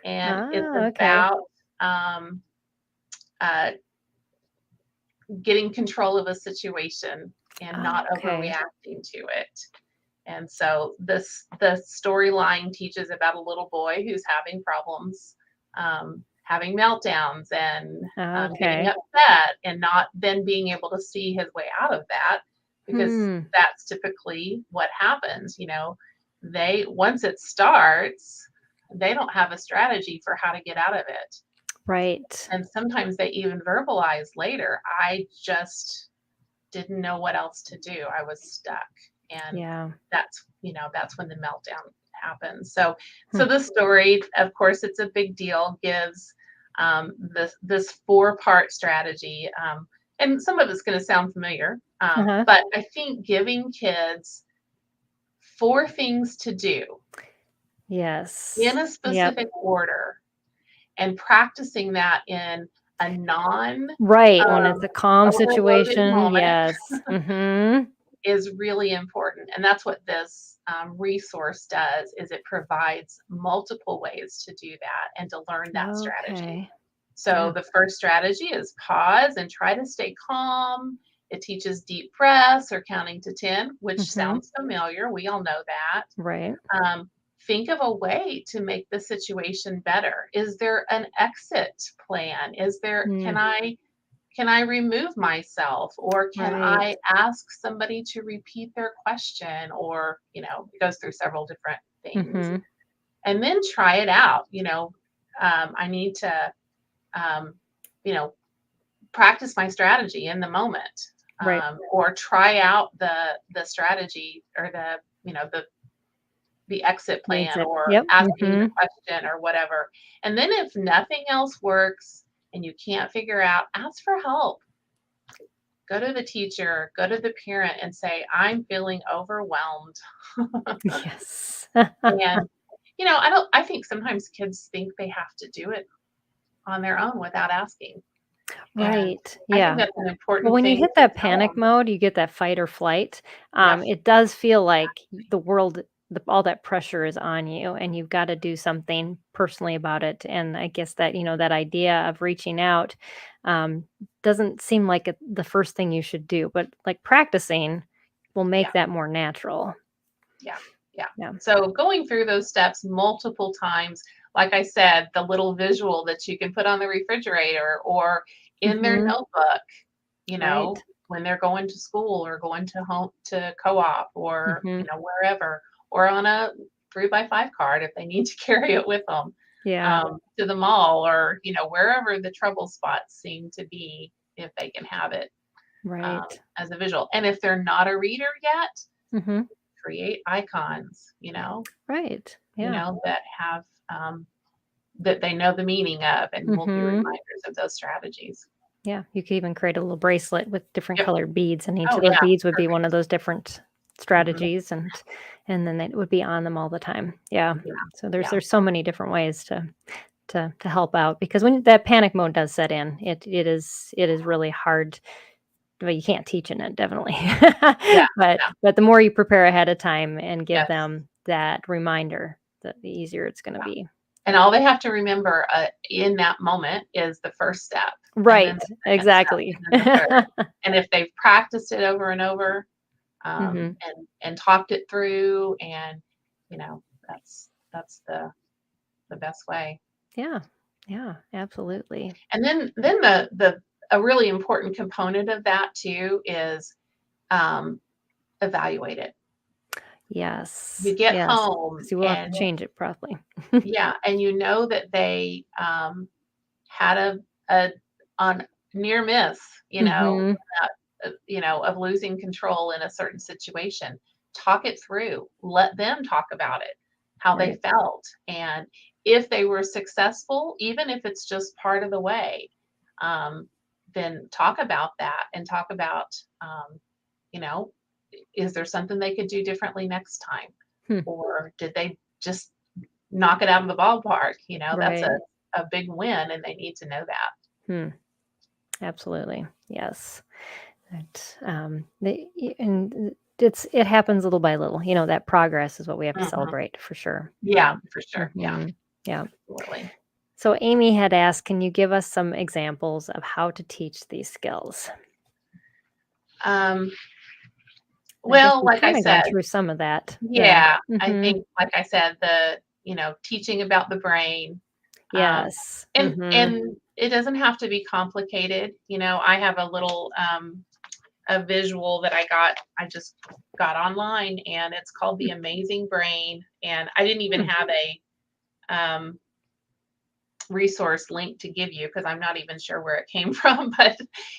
and it's Okay. about um, uh, getting control of a situation and not Okay. overreacting to it. And so the storyline teaches about a little boy who's having problems, having meltdowns, and getting Okay. upset, and not then being able to see his way out of that, because Hmm. that's typically what happens. They once it starts, they don't have a strategy for how to get out of it, Right. and sometimes they even verbalize later, "I just didn't know what else to do. I was stuck." And Yeah. that's when the meltdown happens. So Hmm. the story, of course, it's a big deal, gives this 4-part strategy. And some of it's going to sound familiar, Uh-huh. but I think giving kids 4 things to do Yes. in a Yep. specific order, and practicing that in a non Right, when it's a calm overloaded situation, moment yes. Mhm. is really important. And that's what this resource does, is it provides multiple ways to do that and to learn that strategy. Okay. So Yeah. the first strategy is pause and try to stay calm. It teaches deep breaths or counting to 10, which Mhm. sounds familiar. We all know that. Right. um, think of a way to make the situation better. Is there an exit plan? Mm, Can I remove myself, or can right. I ask somebody to repeat their question? Or, it goes through several different things. Mhm. And then try it out. I need to, um, you know, practice my strategy in the moment, Right. or try out the strategy, or the the exit The plan exit. or Yep. asking the question or whatever. And then if nothing else works and you can't figure out, ask for help. Go to the teacher, go to the parent and say, I'm feeling overwhelmed. Yes. And, I think sometimes kids think they have to do it on their own without asking. And Right. I think Yeah. that's an Well, important when you thing hit to that tell panic them. mode, you get that fight or flight. Yep. It does feel like the world, all that pressure is on you, and you've got to do something personally about it. And I guess that, that idea of reaching out um, doesn't seem like the first thing you should do, but like practicing will make Yeah. that more natural. Yeah. Yeah. Yeah. So going through those steps multiple times, like I said, the little visual that you can put on the refrigerator or in their Hmm. notebook, Right. when they're going to school or going to home to co-op or, Hmm. wherever, or on a 3x5 card if they need to carry it with them, Yeah. to the mall or, wherever the trouble spots seem to be if they can have it Right. as a visual. And if they're not a reader yet, Hmm. create icons, Right. Yeah. that have that they know the meaning of and will be Hmm. reminders of those strategies. Yeah, you could even create a little bracelet with different Yep. colored beads, and each Oh of those yeah. beads would be Perfect. one of those different Mhm. strategies, and then it would be on them all the time. Yeah. Yeah. So there's Yeah. there's so many different ways to help out, because when that panic mode does set in, it is really hard. Well, you can't teach in it, definitely. Yeah. but Yeah. but the more you prepare ahead of time and give Yes. them that reminder, the easier it's going to Yeah. be. And all they have to remember in that moment is the first step, and then Right. the second step, Exactly. and then the third. And if they've practiced it over and over, Hmm. and talked it through, and that's the best way. Yeah. Yeah. Absolutely. And then the a really important component of that too is um, evaluate it. Yes, You get yes, home because you will have to and change it probably. yeah, and you know that they had a on near miss, Mhm. of losing control in a certain situation. Talk it through. Let them talk about it, how they Right. felt, and if they were successful, even if it's just part of the way, um, then talk about that and talk about, you know, is there something they could do differently next time? Hmm. Or did they just knock it out of the ballpark? That's Right. a big win and they need to know that. Hmm. Absolutely. Yes. And it happens little by little. That progress is what we have to Mhm. celebrate for sure. Yeah, for sure. Yeah, Mhm. Yeah. absolutely. So Amy had asked, can you give us some examples of how to teach these skills? Um, I guess well, we've like I kind of gone said, through some of that. Yeah. yeah, I Mhm. think, like I said, teaching about the brain, um, Yes. and Mhm. and it doesn't have to be complicated. I have a little a visual that I just got online, and it's called the Amazing Brain, and I didn't even Hmm. have a resource link to give you because I'm not even sure where it came from, but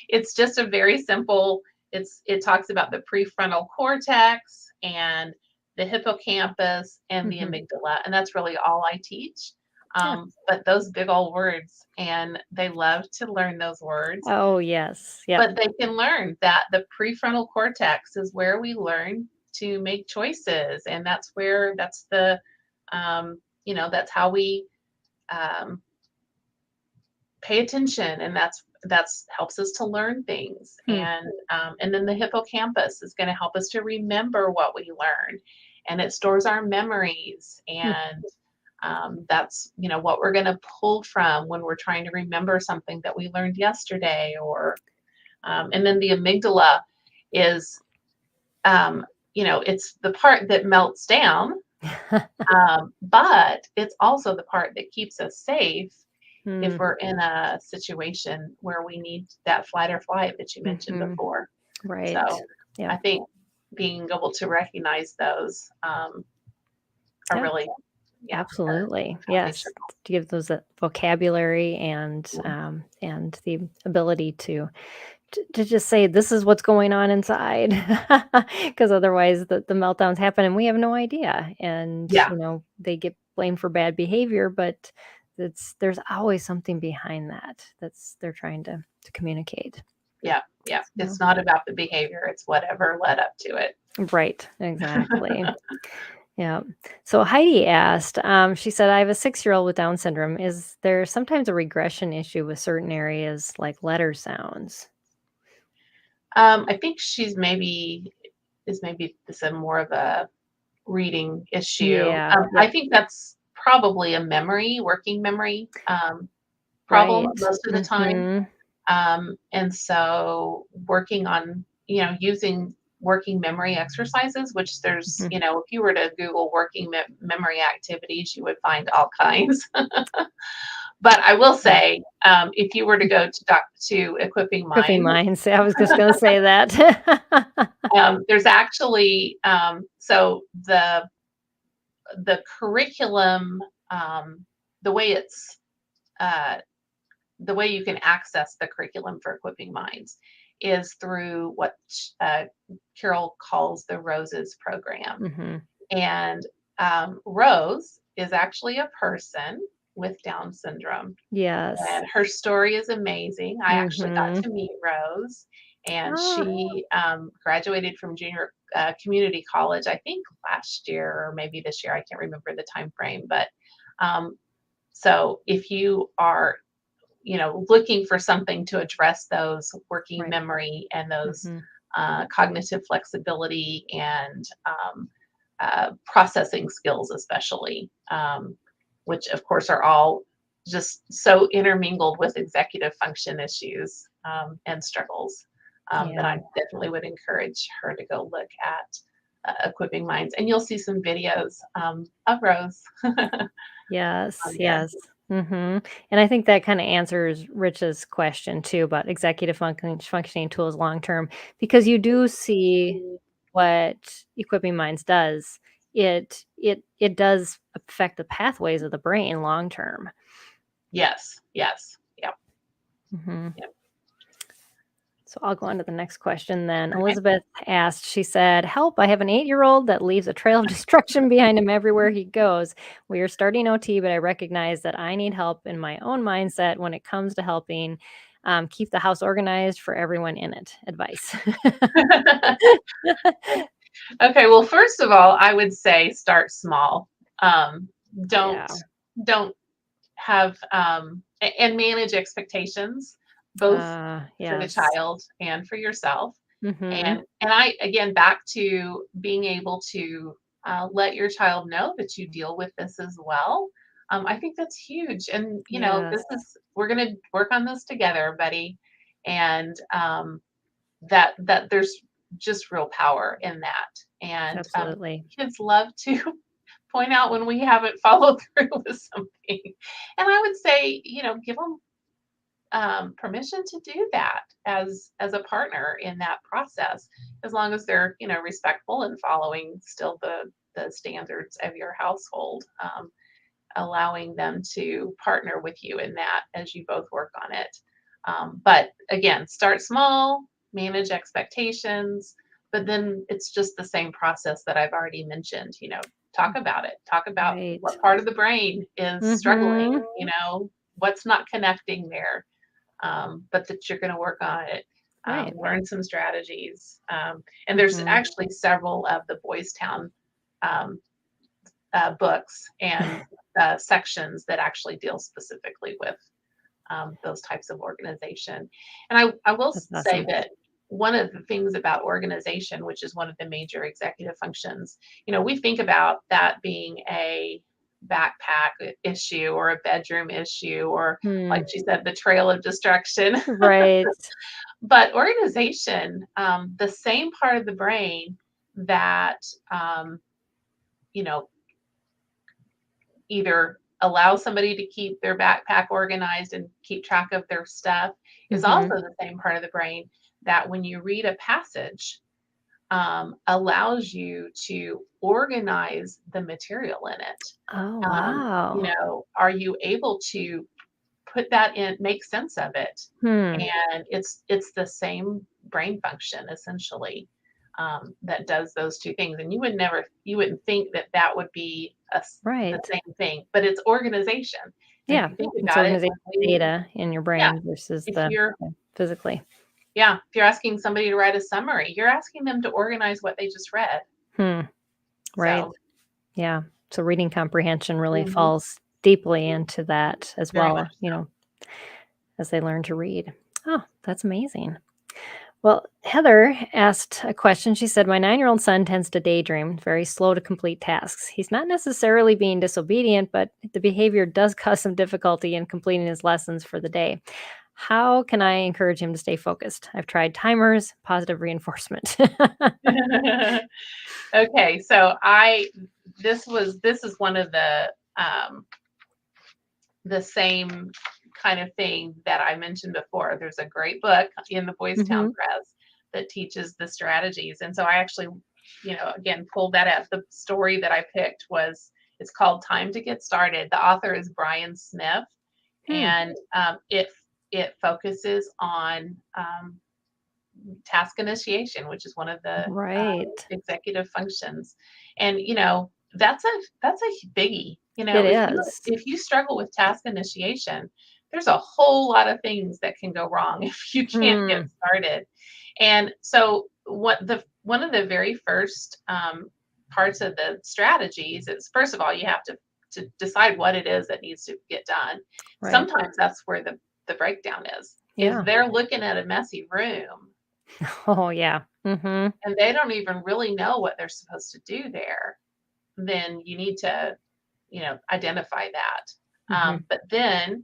it's just a very simple. It talks about the prefrontal cortex and the hippocampus and the Mhm. amygdala, and that's really all I teach. Yeah. But those big old words, and they love to learn those words. Oh, yes. Yep. But they can learn that the prefrontal cortex is where we learn to make choices, and that's the that's how we um, pay attention, and that's helps us to learn things. Hmm. And then the hippocampus is going to help us to remember what we learned, and it stores our memories, Hmm. and that's what we're going to pull from when we're trying to remember something that we learned yesterday. Or and then the amygdala is it's the part that melts down, but it's also the part that keeps us safe if Hmm. we're in a situation where we need that flight or flight that you mentioned Mhm. before. Right. So Yeah. I think being able to recognize those are Yeah. really, yeah, Absolutely. Yes. foundational. To give those vocabulary and the ability to just say, "This is what's going on inside," because otherwise the meltdowns happen and we have no idea, and, Yeah, they get blamed for bad behavior, but there's always something behind that they're trying to communicate. yeah, yeah. So It's not about the behavior, it's whatever led up to it. right, exactly. Yeah. So Heidi asked, she said, "I have a 6-year-old with Down syndrome. Is there sometimes a regression issue with certain areas like letter sounds?" I think maybe this is more of a reading issue. Yeah, I yep, think that's probably a working memory, problem right. most of the time. Mhm. And so working on, using working memory exercises, which there's, Mhm. if you were to Google working memory activities, you would find all kinds. But I will Yeah. say, if you were to go to Equipping Gripping Minds, minds. I was just gonna say that. there's actually so the curriculum, the way it's uh, the way you can access the curriculum for Equipping Minds is through what uh, Carol calls the Roses program. Mhm. And Rose is actually a person with Down syndrome. Yes. And her story is amazing. I actually got Mhm. to meet Rose, and Ah, she graduated from junior community college, I think last year or maybe this year. I can't remember the time frame, but um, so if you are, looking for something to address those working right. memory and those Mhm. cognitive flexibility and processing skills, especially, which of course are all just so intermingled with executive function issues and struggles, that Yeah. I definitely would encourage her to go look at Equipping Minds. And you'll see some videos of Rose Yes, on there. yes. Mhm. And I think that kinda answers Rich's question too about executive functioning tools long term, because you do see what Equipping Minds does. It does affect the pathways of the brain long term. Yes, yes, yep, Mhm. yep. So I'll go on to the next question then. Okay. Elizabeth asked, she said, "Help, I have an 8-year-old that leaves a trail of destruction behind him everywhere he goes. We are starting OT, but I recognize that I need help in my own mindset when it comes to helping keep the house organized for everyone in it." Advice. Okay, well, first of all, I would say start small. Um, don't Yeah. don't have and manage expectations both for the Yes. child and for yourself. Mhm. And I again back to being able to let your child know that you deal with this as well. I think that's huge. And Yes. we're gonna work on this together, buddy. And that there's just real power in that. And Absolutely. kids love to point out when we haven't followed through with something. And I would say, give them permission to do that as a partner in that process, as long as they're respectful and following still the standards of your household. Allowing them to partner with you in that as you both work on it. But again, start small, manage expectations, but then it's just the same process that I've already mentioned. Talk about it. Talk about Right. what part of the brain is struggling, Mhm. what's not connecting there, but that you're going to work on it. Right. Learn some strategies. And there's Mhm. actually several of the Boys Town um, books and sections that actually deal specifically with those types of organization. And I will That's say awesome. that one of the things about organization, which is one of the major executive functions, we think about that being a backpack issue or a bedroom issue, or like Hmm. she said, the trail of destruction. Right. But organization, the same part of the brain that um, you know either allow somebody to keep their backpack organized and keep track of their stuff is Mhm. also the same part of the brain that when you read a passage, allows you to organize the material in it. Oh, wow. Are you able to put that in, make sense of it. Hmm. And it's the same brain function essentially, that does those two things. And you wouldn't think that would be the Right. same thing, but it's organization. And if Yeah. you think It's about it, organization data in your yeah, brain versus if the you're physically. yeah, if you're asking somebody to write a summary, you're asking them to organize what they just read. Right. So, Yeah. So reading comprehension really mhm, falls deeply into that as very well, much so. as they learn to read. Oh, that's amazing. Well, Heather asked a question. She said, my 9-year-old son tends to daydream, very slow to complete tasks. He's not necessarily being disobedient, but the behavior does cause some difficulty in completing his lessons for the day. How can I encourage him to stay focused? I've tried timers, positive reinforcement. Okay, so this is one of the same kind of thing that I mentioned before. There's a great book in the Boys Town Mhm. Press that teaches the strategies. And so I actually, again, pulled that up. The story that I picked it's called Time to Get Started. The author is Brian Smith, Hmm. and it focuses on task initiation, which is one of the Right. executive functions. And that's a biggie. It If you is. if you struggle with task initiation, there's a whole lot of things that can go wrong if you can't get Hmm. started. And so one of the very first parts of the strategies is, first of all, you have to decide what it is that needs to get done. Right. Sometimes that's where the breakdown is. If Yeah. they're looking at a messy room Oh, yeah. Mhm. and they don't even really know what they're supposed to do there, then you need to, identify that. Mhm. But then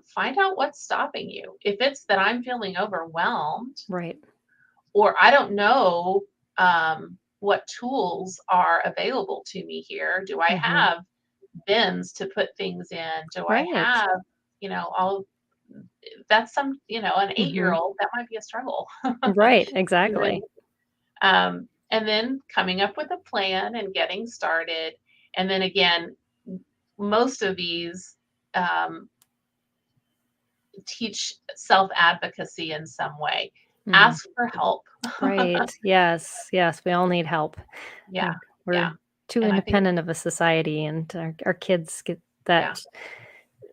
find out what's stopping you. If it's that I'm feeling overwhelmed, Right. or I don't know what tools are available to me here. Do I Mhm. have bins to put things in? Do I Right. have, all that's an Mhm. 8-year-old, that might be a struggle. Right, And then exactly. coming up with a plan and getting started. And then again, most of these um, teach self advocacy in some way. Mm. Ask for help. Right. Yes, yes, we all need help. Yeah, Uh, yeah. we're too And I think, independent of a society, and our kids get yeah.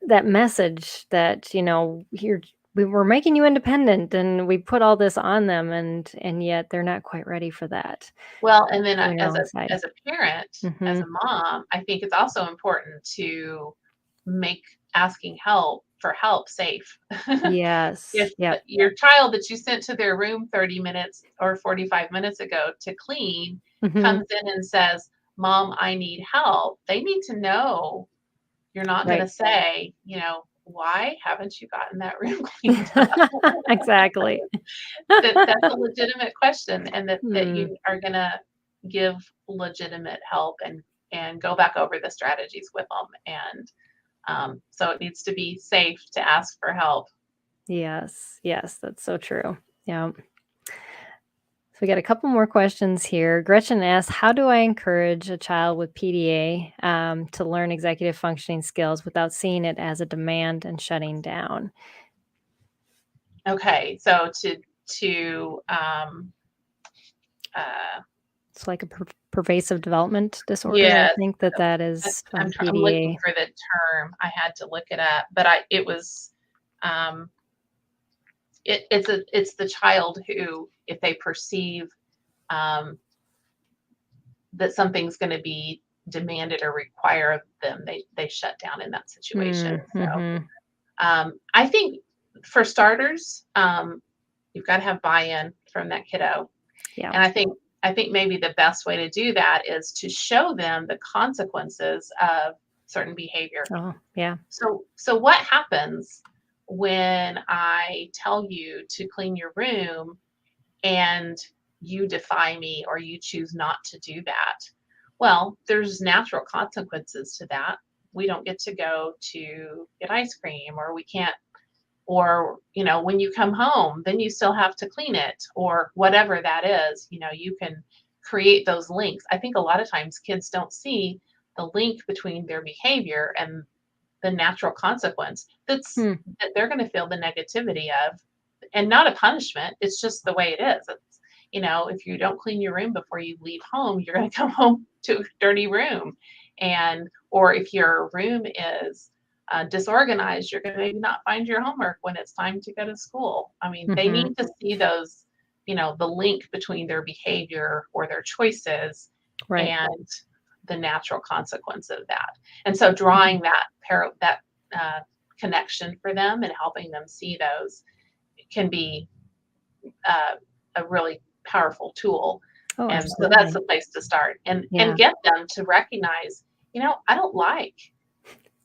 that message that, you're we were making you independent, and we put all this on them, and yet they're not quite ready for that Well, and then on their as own a side. as a parent, as a Mhm. mom, I think it's also important to make asking help for help safe. Yes. If Yep. your child that you sent to their room 30 minutes or 45 minutes ago to clean Mhm. comes in and says, "Mom, I need help," they need to know you're not going to Right. say, "Why haven't you gotten that room cleaned up?" Exactly. That's a legitimate question, and that Hmm. you are going to give legitimate help and go back over the strategies with them. And so it needs to be safe to ask for help. Yes, yes, that's so true. Yeah. So we got a couple more questions here. Gretchen asks, "How do I encourage a child with PDA to learn executive functioning skills without seeing it as a demand and shutting down?" Okay, so to uh, It's like a pervasive development disorder. I yes, think that is I'm looking PDA. for the term. I had to look it up, but um, it's the child who, if they perceive um, that something's going to be demanded or require of them, they shut down in that situation. So Mm-hmm. I think, for starters, you've got to have buy-in from that kiddo. Yeah. And I think maybe the best way to do that is to show them the consequences of certain behavior. Oh, yeah. So what happens when I tell you to clean your room and you defy me or you choose not to do that? Well, there's natural consequences to that. We don't get to go to get ice cream, or we can't, or when you come home, then you still have to clean it, or whatever that is. You can create those links. I think a lot of times kids don't see the link between their behavior and the natural consequence Hmm. that they're going to feel the negativity of, and not a punishment. It's just the way it is. It's, if you don't clean your room before you leave home, you're going to come home to a dirty room. Or if your room is disorganized, you're going to maybe not find your homework when it's time to go to school. I mean, they Mm-hmm. need to see those, the link between their behavior or their choices Right. and the natural consequence of that. And so drawing that connection for them and helping them see those can be a really powerful tool. Oh, And so that's absolutely. the place to start, and Yeah. get them to recognize, I don't like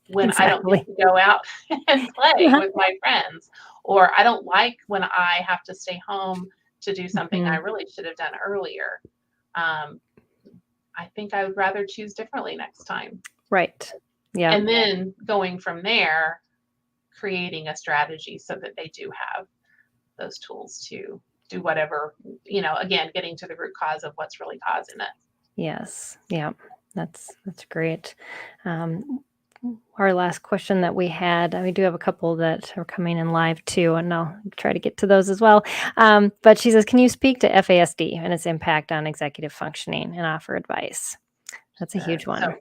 when I don't get Exactly. to go out and play Yeah. with my friends, or I don't like when I have to stay home to do something I Mhm. really should have done earlier. Um, I think I would rather choose differently next time. Right. Yeah. And then going from there, creating a strategy so that they do have those tools to do whatever, again, getting to the root cause of what's really causing it. Yes. Yeah. That's great. Um, our last question that we had, we do have a couple that are coming in live too, and I'll try to get to those as well. But she says, can you speak to FASD and its impact on executive functioning and offer advice? That's a huge one. So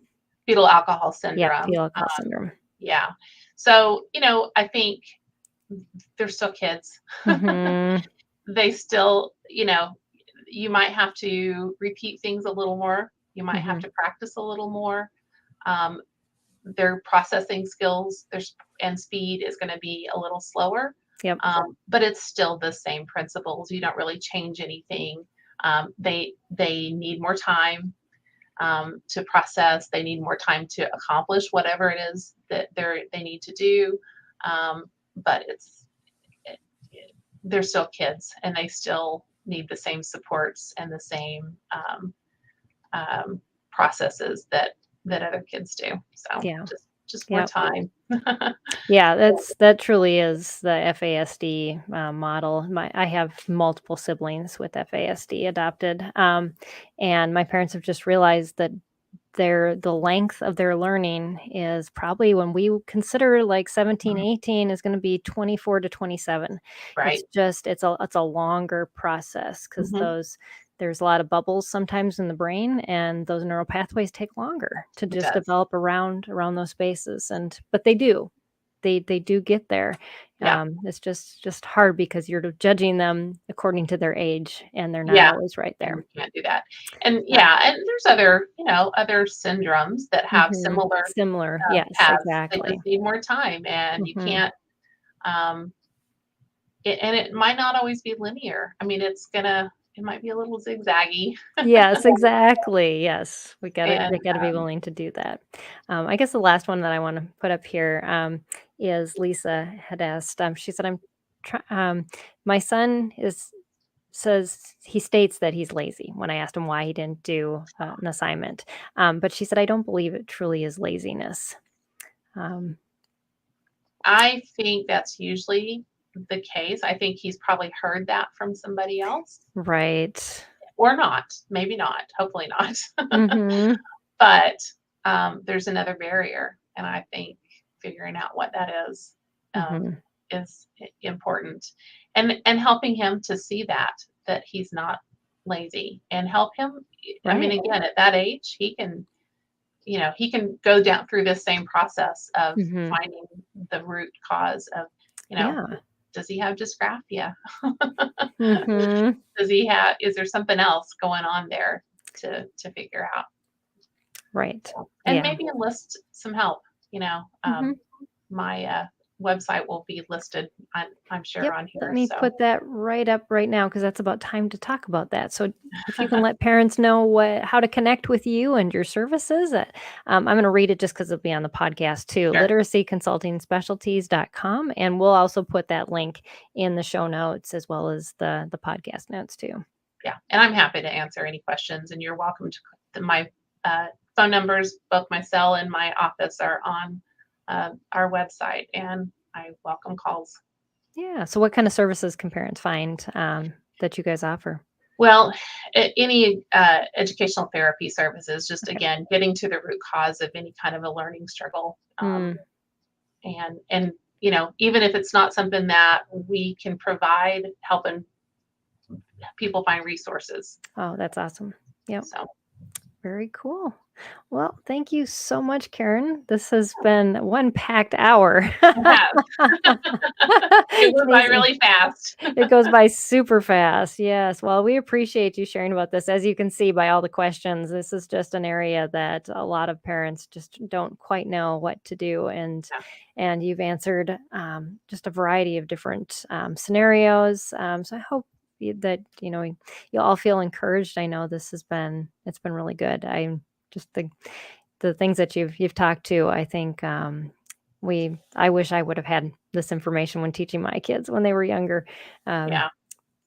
fetal alcohol Yeah, syndrome. fetal alcohol syndrome. Yeah. So, I think they're still kids. Mm-hmm. They still, you might have to repeat things a little more. You might have Mm-hmm. to practice a little more. Um, their processing skills and speed is going to be a little slower. Yep. But it's still the same principles. You don't really change anything. They need more time to process. They need more time to accomplish whatever it is that they need to do. But they're still kids, and they still need the same supports and the same processes that other kids do. So Yeah. just more Yep. time. Yeah, that truly is the FASD model. I have multiple siblings with FASD adopted, and my parents have just realized that the length of their learning is probably, when we consider like 17, 18, is going to be 24 to 27. Right. It's a longer process because Hmm. there's a lot of bubbles sometimes in the brain, and those neural pathways take longer to It just does. develop around those spaces. But they do. They do get there. Yeah. It's just hard because you're judging them according to their age, and they're not Yeah. always right And there. you can't do that. And Yeah. yeah, and there's other syndromes that have Mhm. similar Similar. Yes, paths. They exactly. just need more time, and you Mhm. can't. Um, and it might not always be linear. I mean, it might be a little zigzaggy. Yes, exactly. Yes, And they gotta be willing to do that. I guess the last one that I wanna put up here, is Lisa had asked, she said, my son he states that he's lazy when I asked him why he didn't do, an assignment. But she said, "I don't believe it truly is laziness." Um, I think that's usually the case. I think he's probably heard that from somebody else, right. or not. Maybe not. Hopefully not. Mhm. But there's another barrier, and I think figuring out what that Mhm. is important, and helping him to see that he's not lazy, and help him. I mean, Right. again, at that age, he can go down through this same process of Mhm. finding the root cause of, Yeah. does he have dysgraphia? Mhm. Is there something else going on there to figure out? Right. And Yeah. maybe enlist some help. Mhm. My website will be listed, I'm sure, Yep. on Let here. me So put that right up right now because that's about time to talk about that. So if you can let parents know how to connect with you and your services, I'm going to read it just because it'll be on the podcast too. sure. Literacy Consulting Specialties.com. And we'll also put that link in the show notes as well as the podcast notes too. Yeah, and I'm happy to answer any questions. And you're welcome to my phone numbers. Both my cell and my office are on our website, and I welcome calls. Yeah. So what kind of services can parents find that you guys offer? Well, any educational therapy services, just Okay. again, getting to the root cause of any kind of a learning struggle. Mm, and even if it's not something that we can provide, helping people find resources. Oh, that's awesome. Yep. So very cool. Well, thank you so much, Karen. This has been one packed hour. It went by really fast. It goes by super fast. Yes. Well, we appreciate you sharing about this. As you can see by all the questions, this is just an area that a lot of parents just don't quite know what to do. And you've answered just a variety of different scenarios. So I hope that you'll all feel encouraged. I know it's been really good. I just the things that you've talked to, I think I wish I would have had this information when teaching my kids when they were younger. Yeah,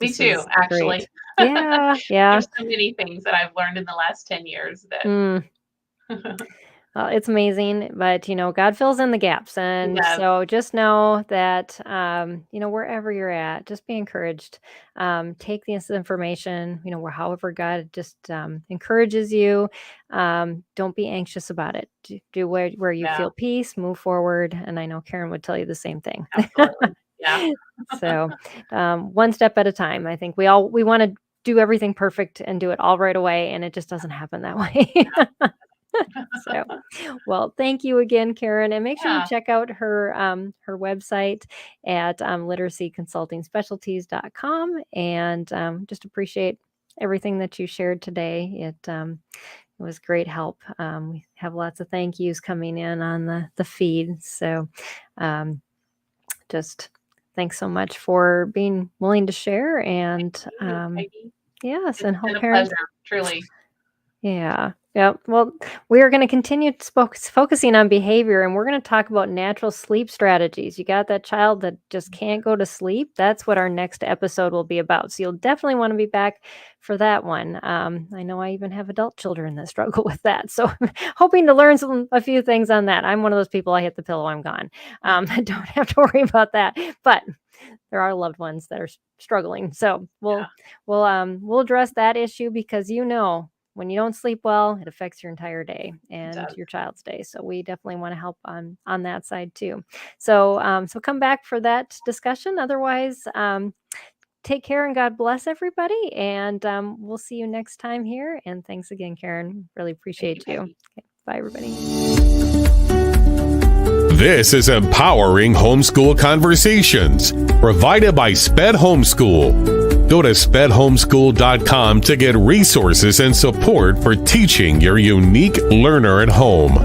me too, actually. Yeah. There's so many things that I've learned in the last 10 years that Well, it's amazing, but God fills in the gaps. And so just know that, wherever you're at, just be encouraged. Take this information, however God just encourages you. Don't be anxious about it. Do where you feel peace, move forward. And I know Karen would tell you the same thing. Absolutely. Yeah. So one step at a time. I think we want to do everything perfect and do it all right away. And it just doesn't happen that way. So, well, thank you again, Karen, and make sure you check out her website at literacyconsultingspecialties.com, and just appreciate everything that you shared today. It was great help. We have lots of thank yous coming in on the feed. So just thanks so much for being willing to share, and yes, and hope parents truly. Yeah. Well, we are going to continue focusing on behavior, and we're going to talk about natural sleep strategies. You got that child that just can't go to sleep? That's what our next episode will be about. So you'll definitely want to be back for that one. I know I even have adult children that struggle with that. So I'm hoping to learn a few things on that. I'm one of those people, I hit the pillow, I'm gone. I don't have to worry about that. But there are loved ones that are struggling. So we'll address that issue, because when you don't sleep well, it affects your entire day and your child's day. So we definitely want to help on that side too. So come back for that discussion. Otherwise, take care and God bless everybody. And we'll see you next time here. And thanks again, Karen. Really appreciate you. Okay, bye, everybody. This is Empowering Homeschool Conversations, provided by SPED Homeschool. Go to spedhomeschool.com to get resources and support for teaching your unique learner at home.